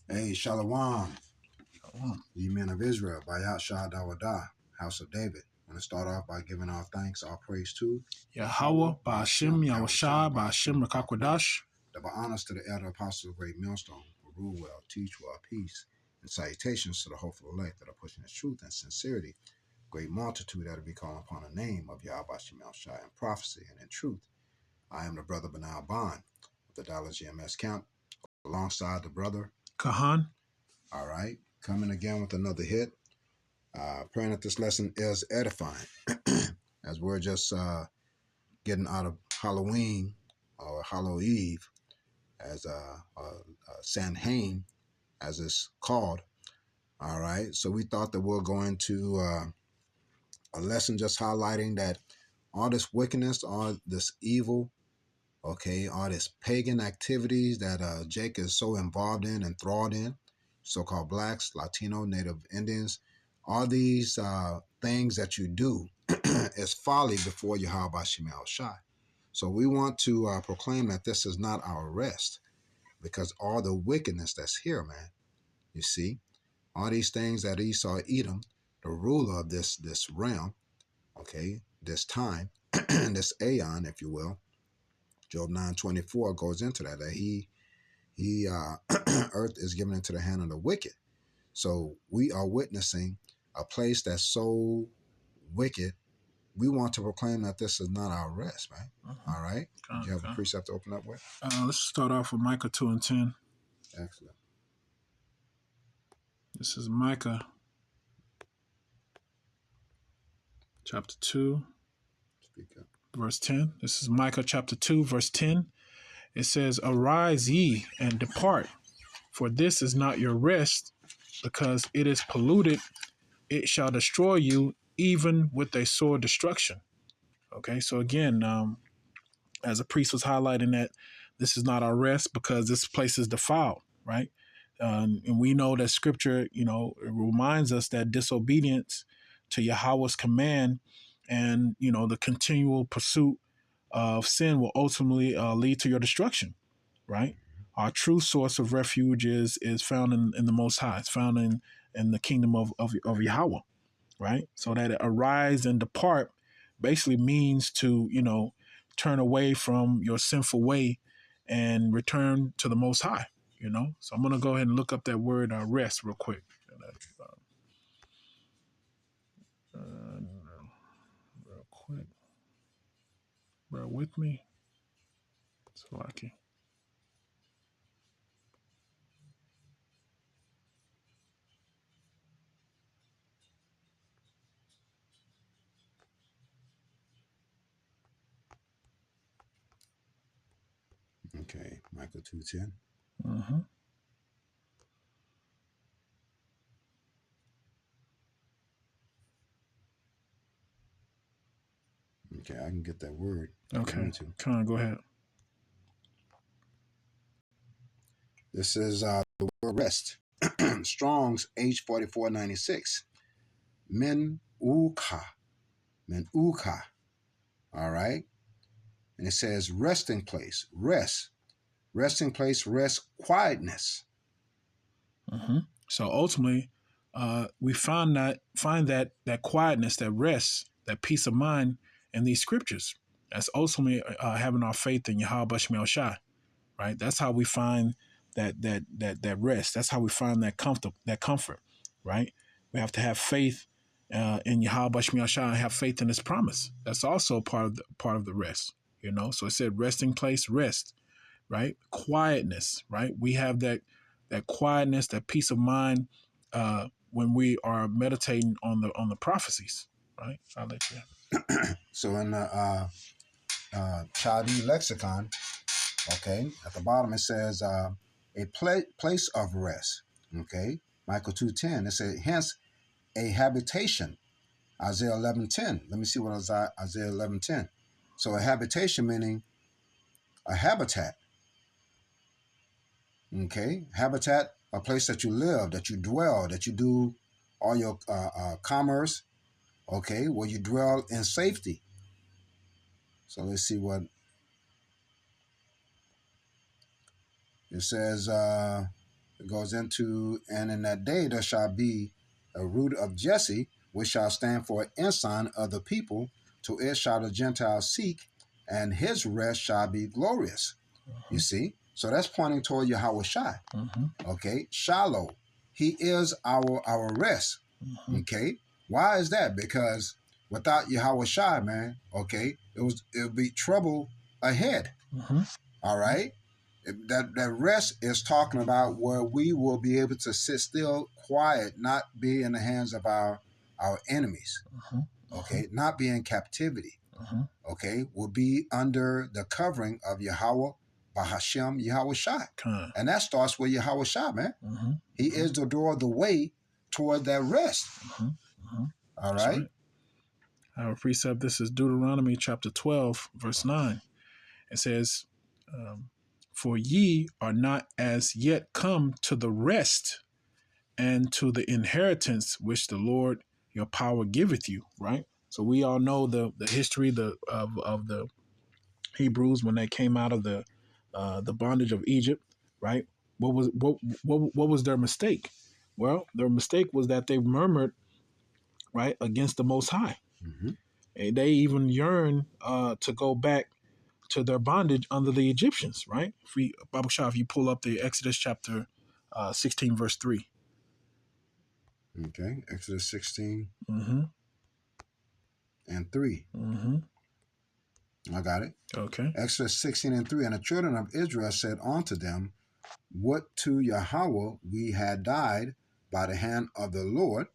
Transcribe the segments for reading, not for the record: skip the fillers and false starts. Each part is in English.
Hey, Shalom, ye men of Israel, Bayat Shah Dawadah, House of David. I want to start off by giving our thanks, our praise to Yahweh, Ba'ashem, Yahushua, Ba'ashem, Rakakwadash. double honors to the elder apostles of Great Millstone, who rule well, teach well, peace, and salutations to the hopeful elect that are pushing the truth and sincerity, great multitude that will be calling upon the name of Yahweh Shem Shai in prophecy and in truth. I am the brother Benal Bond of the Dollar GMS camp, alongside the brother Kahan. All right, coming again with another hit. Praying that this lesson is edifying, as we're just getting out of Halloween or Hallow Eve, as Samhain, as it's called. All right, so we thought that we're going to a lesson just highlighting that all this wickedness, all this evil, okay, all this pagan activities that Jake is so involved in, enthralled in, so-called blacks, Latino, Native Indians, all these things that you do is folly before Yahweh Shemel Shai. So we want to proclaim that this is not our rest, because all the wickedness that's here, man, you see, all these things that Esau Edom, the ruler of this realm, okay, this time, this aeon, if you will, Job 9:24 goes into that he earth is given into the hand of the wicked. So we are witnessing a place that's so wicked. We want to proclaim that this is not our rest, man. All right. Do you have a precept to open up with? Let's start off with Micah 2 and 10. Excellent. This is Micah chapter 2, Speak up. verse 10. This is Micah chapter 2, verse 10. It says, "Arise ye and depart, for this is not your rest, because it is polluted. It shall destroy you, even with a sore destruction." Okay, so again, as a priest was highlighting that this is not our rest because this place is defiled, right? And we know that scripture, it reminds us that disobedience to Yahweh's command and, the continual pursuit of sin will ultimately lead to your destruction, right? Our true source of refuge is found in the Most High. It's found in the kingdom of Yahweh, right? So that arise and depart basically means to, turn away from your sinful way and return to the Most High, So I'm going to go ahead and look up that word rest real quick. Real quick. Bear with me. So I can. Okay. Micah 2:10. Mm-hmm. Okay, I can get that word if you want Okay. me to. Come on, go ahead. This is the word rest. Strong's H4496. Men uka. Men uka. All right. And it says resting place, rest. Resting place, rest, quietness. Mm-hmm. So ultimately, we find that quietness, that rest, that peace of mind in these scriptures. That's ultimately having our faith in Yahweh Shemel Shai, right? That's how we find that rest. That's how we find that comfort, right? We have to have faith in Yahweh Shemel Shai and have faith in His promise. That's also part of the rest, So it said resting place, rest, right? Quietness, right? We have that quietness, that peace of mind when we are meditating on the prophecies, right? I'll let you have it. So in the Chaldee lexicon, okay, at the bottom it says a place of rest. Okay, Michael 2:10. It says hence a habitation. Isaiah 11:10. Let me see what Isaiah 11:10. So a habitation meaning a habitat. Okay, habitat, a place that you live, that you dwell, that you do all your commerce. Okay, where you dwell in safety. So let's see what it says. it goes into, and in that day there shall be a root of Jesse, which shall stand for an ensign of the people. To it shall the Gentiles seek, and his rest shall be glorious. You see? So that's pointing toward Yahweh Shai. Okay? Shiloh. He is our rest. Okay? Why is that? Because without Yahweh Shai, man, okay, it would be trouble ahead. All right? That rest is talking about where we will be able to sit still, quiet, not be in the hands of our enemies. Okay? Not be in captivity. Okay? Will be under the covering of Yahweh Bahashem Yahweh Shai. And that starts with Yahweh Shai, man. He is the door of the way toward that rest. All right? Our precept, this is Deuteronomy chapter 12, verse 9. It says, for ye are not as yet come to the rest and to the inheritance which the Lord your power giveth you, right? So we all know the history of the Hebrews when they came out of the bondage of Egypt, right? What was their mistake? Well, their mistake was that they murmured, right, against the Most High. And they even yearned to go back to their bondage under the Egyptians, right? Bible Shah, if you pull up the Exodus chapter 16, verse 3. Okay, Exodus 16 and 3. I got it. Okay. Exodus 16 and 3. And the children of Israel said unto them, would to Yahweh we had died by the hand of the Lord.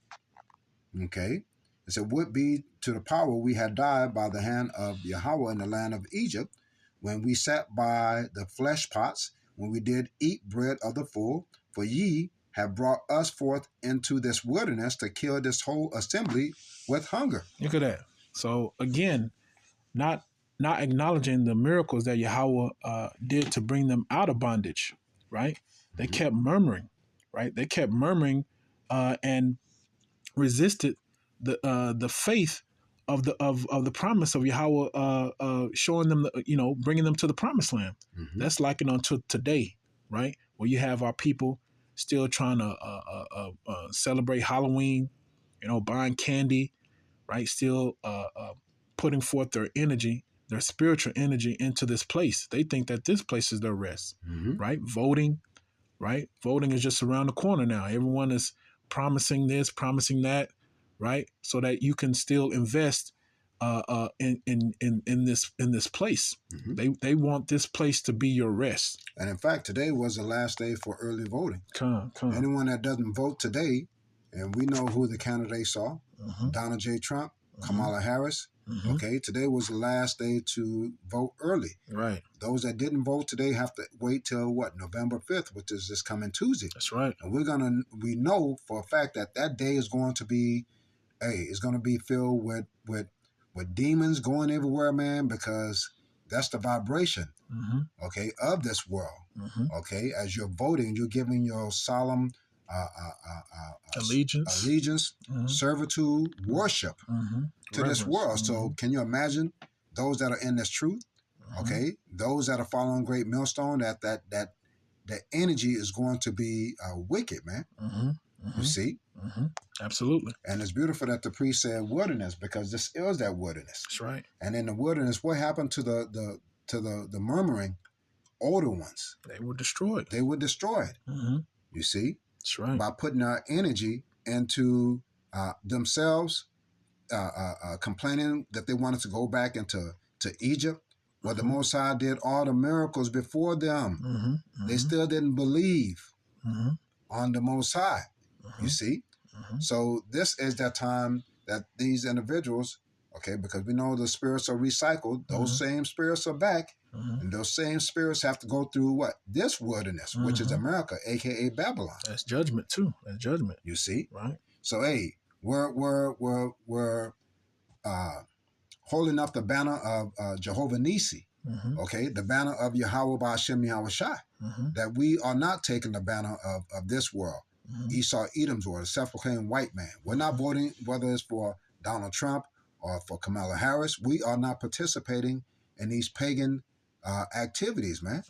Okay. It said, would be to the power we had died by the hand of Yahweh in the land of Egypt, when we sat by the flesh pots, when we did eat bread of the full, for ye have brought us forth into this wilderness to kill this whole assembly with hunger. Look at that. So again, not acknowledging the miracles that Yahweh did to bring them out of bondage, right? They kept murmuring, right? They kept murmuring and resisted the faith of the promise of Yahweh, showing them, bringing them to the promised land. That's likened unto today, right? Where you have our people still trying to celebrate Halloween, buying candy, right? Still putting forth their energy, their spiritual energy into this place. They think that this place is their rest, right? Voting, right? Voting is just around the corner now. Everyone is promising this, promising that, right? So that you can still invest in this place. They want this place to be your rest. And in fact, today was the last day for early voting. Come. Anyone that doesn't vote today, and we know who the candidates are, Donald J. Trump, Kamala Harris. Okay, today was the last day to vote early. Right. Those that didn't vote today have to wait till November 5th, which is this coming Tuesday. That's right. And we know for a fact that day is going to be, it's going to be filled with demons going everywhere, man, because that's the vibration, okay, of this world. Okay, as you're voting, you're giving your solemn allegiance, servitude, worship to this world. So can you imagine those that are in this truth? Okay, those that are following Great Millstone, that energy is going to be wicked, man. You see? Absolutely. And it's beautiful that the priest said wilderness, because this is that wilderness. That's right. And in the wilderness, what happened to the murmuring older ones? They were destroyed. You see? That's right. By putting our energy into themselves, complaining that they wanted to go back into Egypt, where the Most High did all the miracles before them. They still didn't believe on the Most High. You see? So this is that time that these individuals, okay, because we know the spirits are recycled, those same spirits are back, and those same spirits have to go through what? This wilderness, which is America, aka Babylon. That's judgment too. That's judgment. You see? Right. So we're holding up the banner of Jehovah Nisi. Okay, the banner of Yahweh Ba'ashem Yahweh Shai. That we are not taking the banner of this world. Esau Edom's world, a self-proclaimed white man. We're not voting, whether it's for Donald Trump or for Kamala Harris. We are not participating in these pagan activities, man.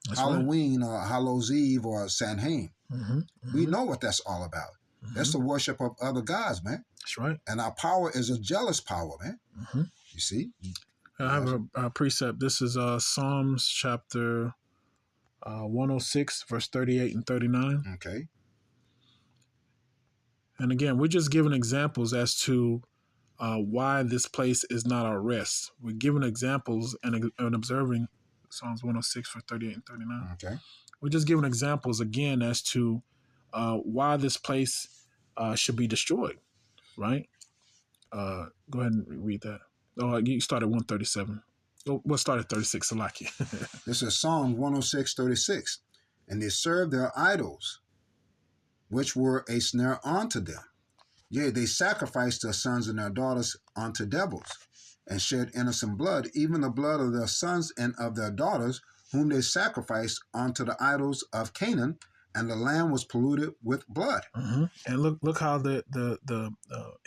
That's Halloween or Hallows Eve or Samhain. right. We know what that's all about. That's the worship of other gods, man. That's right. And our power is a jealous power, man. You see? I have a precept. This is Psalms chapter 106, verse 38 and 39. Okay. And again, we're just giving examples as to why this place is not our rest. We're giving examples and observing Psalms 106 for 38 and 39. Okay. We're just giving examples again as to why this place should be destroyed, right? Go ahead and read that. Oh, you started 137. Oh, we'll start at 36, Salaki. This is Psalm 106:36. And they served their idols, which were a snare unto them. Yea, they sacrificed their sons and their daughters unto devils, and shed innocent blood, even the blood of their sons and of their daughters, whom they sacrificed unto the idols of Canaan, and the land was polluted with blood. And look how the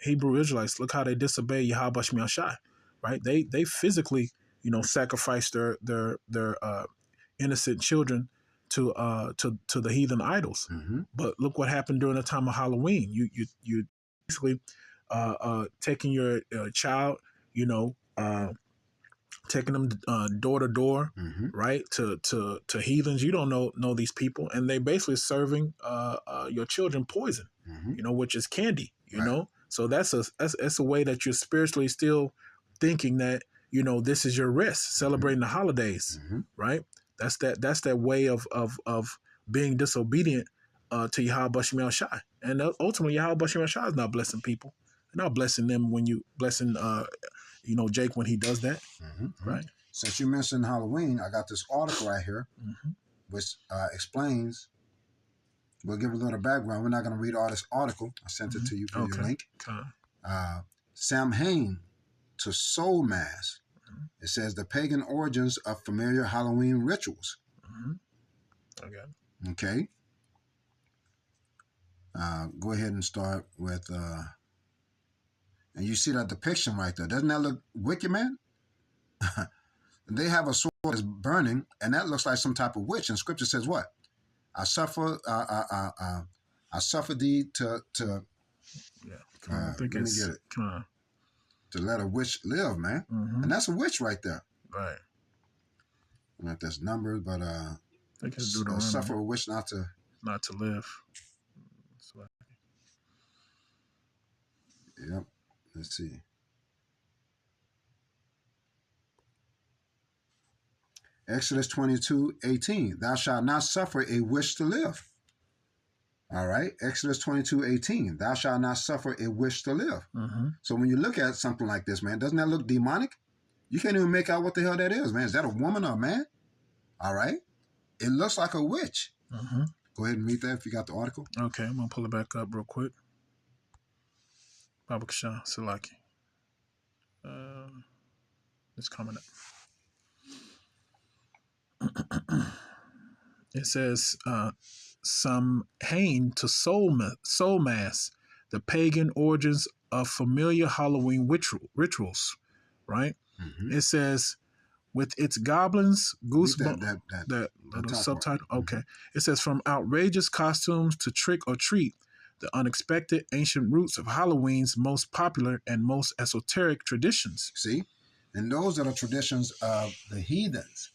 Hebrew Israelites, look how they disobey Yahweh Shemiel Shai, right? They physically, sacrificed their innocent children to the heathen idols. But look what happened during the time of Halloween. You basically taking your child, taking them door to door, right, to heathens. You don't know these people, and they basically serving your children poison, which is candy, know. So that's a way that you're spiritually still thinking that this is your rest, celebrating the holidays, right? That's that way of being disobedient to Yahweh Shemiel Shai, and ultimately Yahweh Shemiel Shai is not blessing people, not blessing them when you blessing Jake when he does that, right? Since you mentioned Halloween, I got this article right here, which explains. We'll give a little background. We're not going to read all this article. I sent it to you for your link. Samhain to Soul Mass. It says the pagan origins of familiar Halloween rituals. Okay. Go ahead and start with. And you see that depiction right there. Doesn't that look wicked, man? They have a sword that's burning, and that looks like some type of witch. And Scripture says what? I suffer thee to I think let me get it. To let a witch live, man. And that's a witch right there. Right. I don't know if that's numbers, but suffer a witch not to live. Yep. Let's see. Exodus 22:18. Thou shalt not suffer a witch to live. All right. Exodus 22:18. Thou shalt not suffer a witch to live. So when you look at something like this, man, doesn't that look demonic? You can't even make out what the hell that is, man. Is that a woman or a man? All right. It looks like a witch. Go ahead and read that if you got the article. Okay, I'm going to pull it back up real quick. Baba Kashan, Salaki. It's coming up. It says, Samhain to Soul Mass, the pagan origins of familiar Halloween rituals, right? It says, with its goblins, goosebumps, that little subtitle. Okay. It says, from outrageous costumes to trick or treat, the unexpected ancient roots of Halloween's most popular and most esoteric traditions. See? And those are the traditions of the heathens.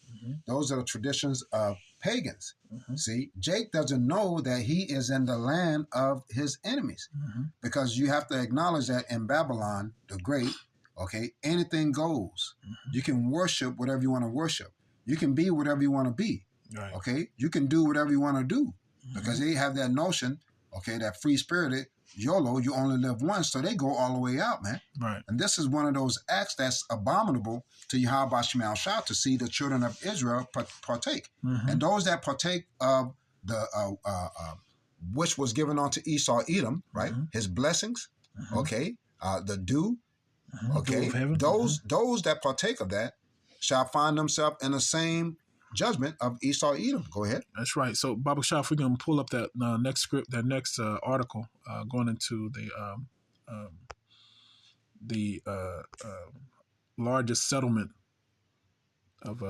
Those are the traditions of pagans. See? Jake doesn't know that he is in the land of his enemies. Because you have to acknowledge that in Babylon, the Great, okay, anything goes. You can worship whatever you want to worship. You can be whatever you want to be. Right. Okay? You can do whatever you want to do. Because they have that notion, okay, that free-spirited, YOLO, you only live once, so they go all the way out, man. Right. And this is one of those acts that's abominable to Yahweh Shemiel Shai, to see the children of Israel partake. And those that partake of the which was given unto Esau Edom, right? His blessings, okay, the dew, okay, those that partake of that shall find themselves in the same judgment of Esau Edom. Go ahead. That's right. So, Baba Shah, if we're going to pull up that next script, that next article, going into the largest settlement of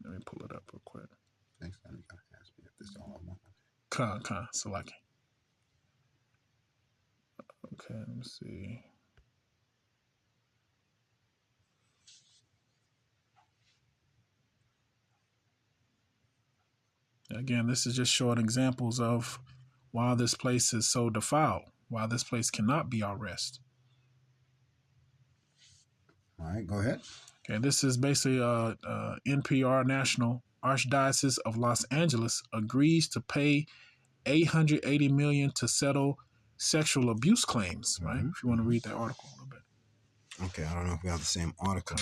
Let me pull it up real quick. Next time you gotta ask me if this is all I want. Khan, Salaki. Okay, let me see. Again, this is just showing examples of why this place is so defiled, why this place cannot be our rest. All right, go ahead. Okay, this is basically NPR National Archdiocese of Los Angeles agrees to pay $880 million to settle sexual abuse claims. Right? If you want to read that article a little bit. Okay, I don't know if we have the same article.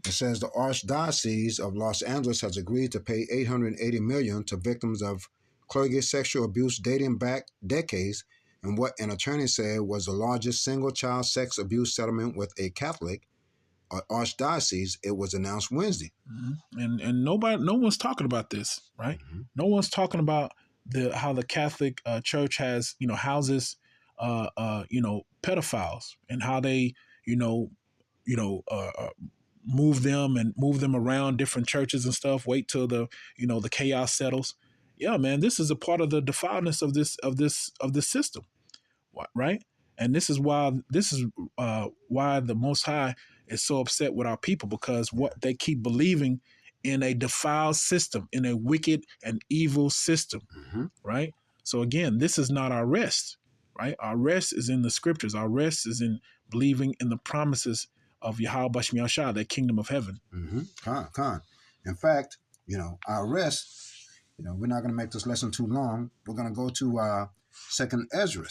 It says the Archdiocese of Los Angeles has agreed to pay $880 million to victims of clergy sexual abuse dating back decades in what an attorney said was the largest single-child sex abuse settlement with a Catholic archdiocese. It was announced Wednesday. Mm-hmm. And no one's talking about this, right? Mm-hmm. No one's talking about how the Catholic Church has, houses, pedophiles, and how they, move them around different churches and stuff. Wait till the chaos settles. Yeah, man, this is a part of the defiledness of this system, right? And this is why the Most High is so upset with our people, because what they keep believing in a defiled system, in a wicked and evil system, right? So again, this is not our rest, right? Our rest is in the scriptures. Our rest is in believing in the promises of Yahweh Bashmi Shah, that kingdom of heaven. Khan. In fact, our rest, we're not going to make this lesson too long. We're going to go to 2nd Ezra.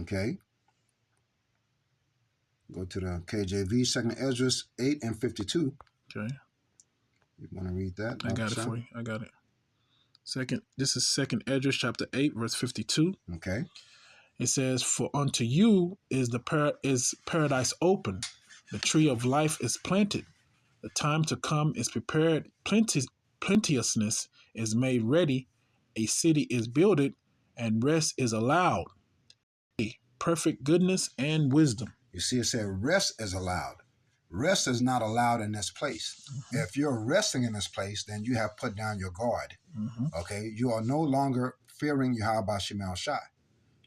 Okay. Go to the KJV, 2nd Ezra 8 and 52. Okay. You want to read that? I got it for you. I got it. This is 2nd Ezra chapter 8, verse 52. Okay. It says, "For unto you is paradise open, the tree of life is planted, the time to come is prepared, plenteousness is made ready, a city is builded, and rest is allowed, perfect goodness and wisdom." You see, it said rest is allowed. Rest is not allowed in this place. If you're resting in this place, then you have put down your guard. Okay, you are no longer fearing Yahweh Shemel Shai.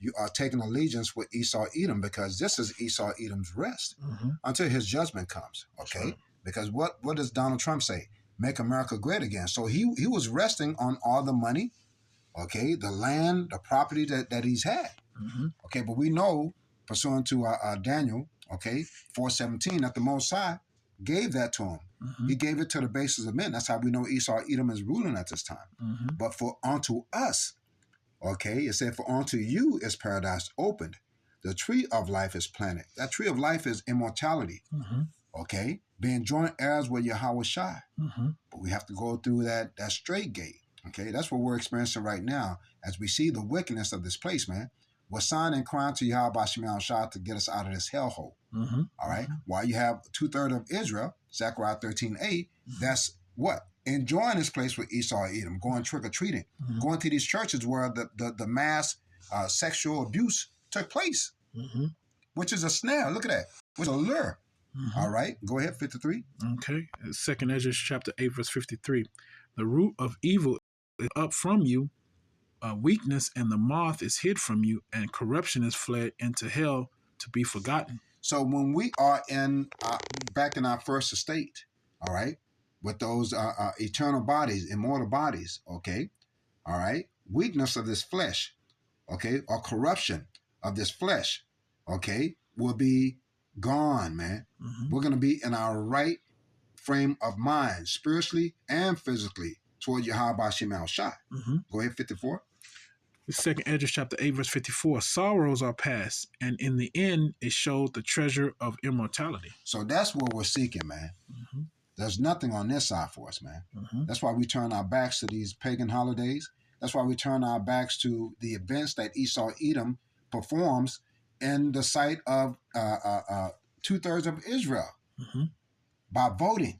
You are taking allegiance with Esau Edom, because this is Esau Edom's rest until his judgment comes. Okay, right. Because what does Donald Trump say? Make America great again. So he was resting on all the money, okay, the land, the property that he's had. Okay, but we know, pursuant to Daniel, okay, 4:17, that the Most High gave that to him. He gave it to the bases of men. That's how we know Esau Edom is ruling at this time. But for unto us, okay, it said, for unto you is paradise opened. The tree of life is planted. That tree of life is immortality. Okay, being joint heirs with Yahweh Shai. But we have to go through that straight gate. Okay, that's what we're experiencing right now as we see the wickedness of this place, man. We're signing and crying to Yahweh Shemel Shah to get us out of this hellhole. All right. While you have 2/3 of Israel, Zechariah 13:8, that's what? Enjoying this place with Esau Edom, going trick-or-treating, going to these churches where the mass sexual abuse took place, which is a snare. Look at that. Which is a lure. All right. Go ahead, 53. Okay. 2nd Ezra chapter 8, verse 53. The root of evil is up from you, weakness and the moth is hid from you, and corruption is fled into hell to be forgotten. So when we are back in our first estate, all right, with those eternal bodies, immortal bodies, okay, all right, weakness of this flesh, okay, or corruption of this flesh, okay, will be gone, man. We're going to be in our right frame of mind, spiritually and physically, toward Yahweh Shemel Shai. Go ahead, 54. 2nd Ezra chapter 8, verse 54. Sorrows are past, and in the end it showed the treasure of immortality. So that's what we're seeking, man. There's nothing on this side for us, man. That's why we turn our backs to these pagan holidays. That's why we turn our backs to the events that Esau Edom performs in the sight of 2/3 of Israel by voting.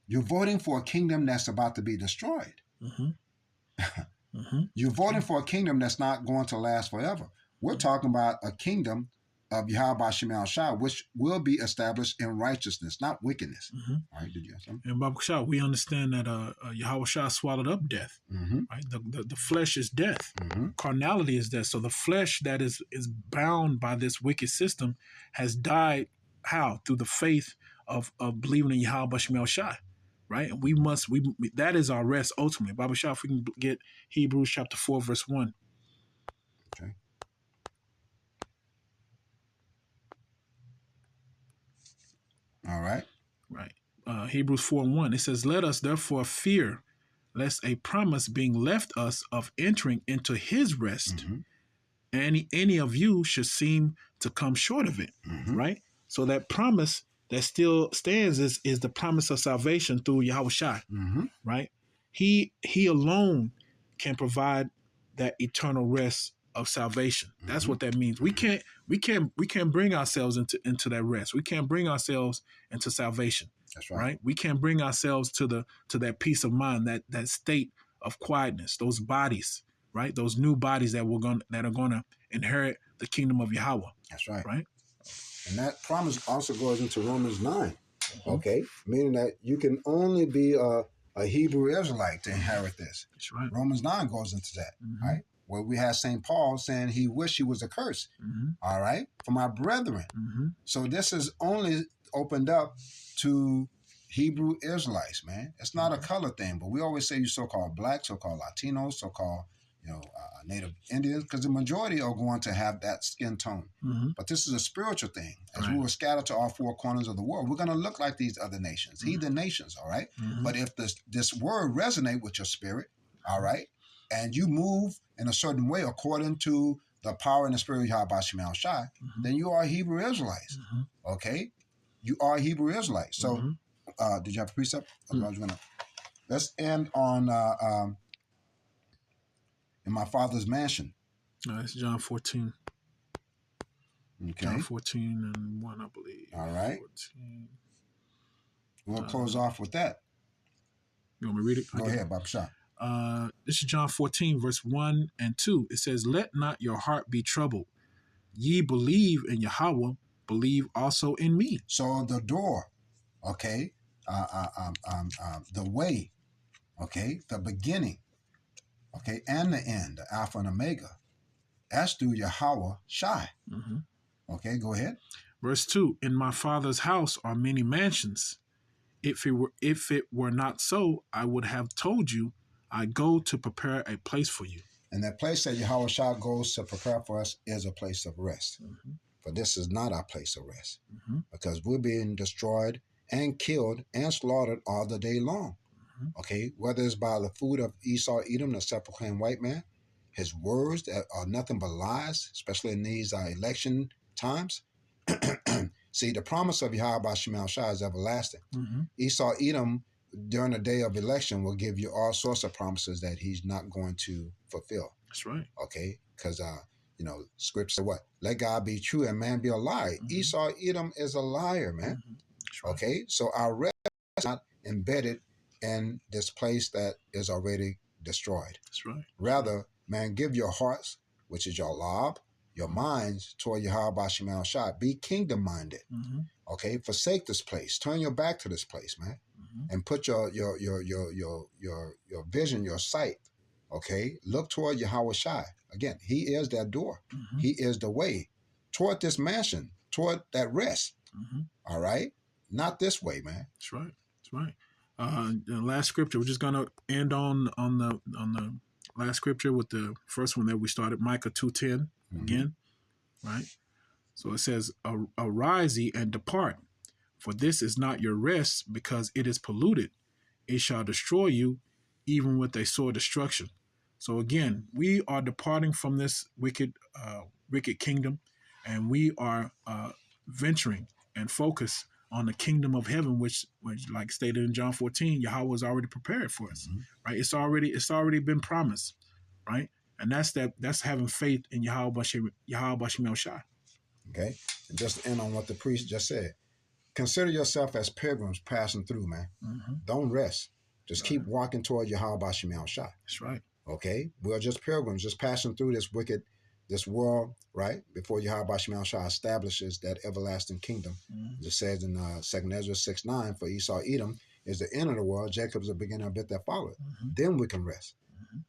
You're voting for a kingdom that's about to be destroyed. You're voting for a kingdom that's not going to last forever. We're talking about a kingdom of Yahweh Shemel Shah, which will be established in righteousness, not wickedness. Mm-hmm. All right, did you have something? And Babu Shah, we understand that Yahweh Shah swallowed up death. Mm-hmm. Right? The flesh is death. Mm-hmm. Carnality is death. So the flesh that is bound by this wicked system has died. How? Through the faith of believing in Yahweh Shemel Shah. Right? And we that is our rest ultimately. Babu Shah, if we can get Hebrews chapter 4, verse 1. Okay. All right. Right. Hebrews 4:1. It says, "Let us therefore fear, lest a promise being left us of entering into his rest, Mm-hmm. any of you should seem to come short of it." Mm-hmm. Right? So that promise that still stands is the promise of salvation through Yahweh Shai. Mm-hmm. Right? He alone can provide that eternal rest of salvation. That's what that means. We can't bring ourselves into that rest. We can't bring ourselves into salvation. That's right. Right? We can't bring ourselves to that peace of mind, that state of quietness, those bodies, right? Those new bodies that are gonna inherit the kingdom of Yahweh. That's right. Right? And that promise also goes into Romans 9. Mm-hmm. Okay, meaning that you can only be a Hebrew Israelite to inherit this. That's right. Romans 9 goes into that, Mm-hmm. right? Where we have St. Paul saying he wished he was accursed, Mm-hmm. all right, for my brethren. Mm-hmm. So this is only opened up to Hebrew Israelites, man. It's not a color thing, but we always say you so-called black, so-called Latinos, so-called Native Indians, because the majority are going to have that skin tone. Mm-hmm. But this is a spiritual thing. As Right. we were scattered to all four corners of the world, we're going to look like these other nations, Mm-hmm. heathen nations, all right? Mm-hmm. But if this word resonate with your spirit, all right, and you move in a certain way according to the power and the spirit of Yahweh Shemel Shai, Mm-hmm. then you are Hebrew Israelites, Mm-hmm. okay? You are Hebrew Israelites. So, Mm-hmm. did you have a precept? Mm-hmm. Let's end on in my father's mansion. It's John 14. Okay. John 14 and 1, I believe. All right. 14. We'll close off with that. You want me to read it? Go ahead, Baba Shah. This is John 14, verse 1 and 2. It says, "Let not your heart be troubled. Ye believe in Yahweh, believe also in me." So the door, okay, the way, okay, the beginning, okay, and the end, the Alpha and Omega, that's through Yahweh Shai. Mm-hmm. Okay, go ahead. Verse 2, "In my Father's house are many mansions. If it were not so, I would have told you, I go to prepare a place for you." And that place that Yahweh Shai goes to prepare for us is a place of rest. Mm-hmm. For this is not our place of rest, Mm-hmm. because we're being destroyed and killed and slaughtered all the day long. Mm-hmm. Okay, whether it's by the food of Esau, Edom, the self-proclaimed white man, his words that are nothing but lies, especially in these election times. See, the promise of Yahweh Shemel Shai is everlasting. Mm-hmm. Esau, Edom, during the day of election, will give you all sorts of promises that he's not going to fulfill. That's right. Okay, because scripture said what? Let God be true and man be a liar. Mm-hmm. Esau, Edom is a liar, man. Mm-hmm. That's right. Okay, so our rest is not embedded in this place that is already destroyed. That's right. Rather, man, give your hearts, which is your lob, your minds toward Yahweh Shemel Shai. Be kingdom-minded. Mm-hmm. Okay, forsake this place. Turn your back to this place, man, and put your vision, your sight. Okay, look toward Yahweh Shai. Again, he is that door. Mm-hmm. He is the way toward this mansion, toward that rest. Mm-hmm. All right, not this way, man. That's right. That's right. The last scripture. We're just gonna end on the last scripture with the first one that we started, Micah 2:10 again. Right. So it says, "Arise ye and depart, for this is not your rest, because it is polluted. It shall destroy you, even with a sore destruction." So again, we are departing from this wicked kingdom, and we are venturing and focus on the kingdom of heaven, which like stated in John 14, Yahweh was already prepared for us. Right? It's already been promised, right? And that's having faith in Yahweh Shemel Shai. Okay, and just to end on what the priest just said, consider yourself as pilgrims passing through, man. Don't rest. Just keep walking toward Yahweh Shemel Shai. That's right. Okay, we're just pilgrims, just passing through this wicked this world, right? Before Yahweh Shema Shah establishes that everlasting kingdom. As it says in 2nd Ezra 6:9, for Esau Edom is the end of the world, Jacob's the beginning of it that followed. Then we can rest.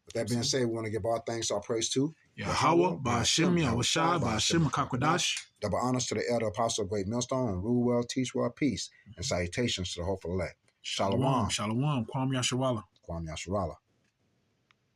With that being said, we want to give all thanks, all praise to Yahweh, Ba'ashem, Yahushua, Ba'ashem, Kakwadash. Double honors to the elder apostle of Great Millstone, and rule well, teach well, peace, and salutations to the hopeful elect. Shalom. Shalom. Kwam Yasharala. Kwam Yasharala.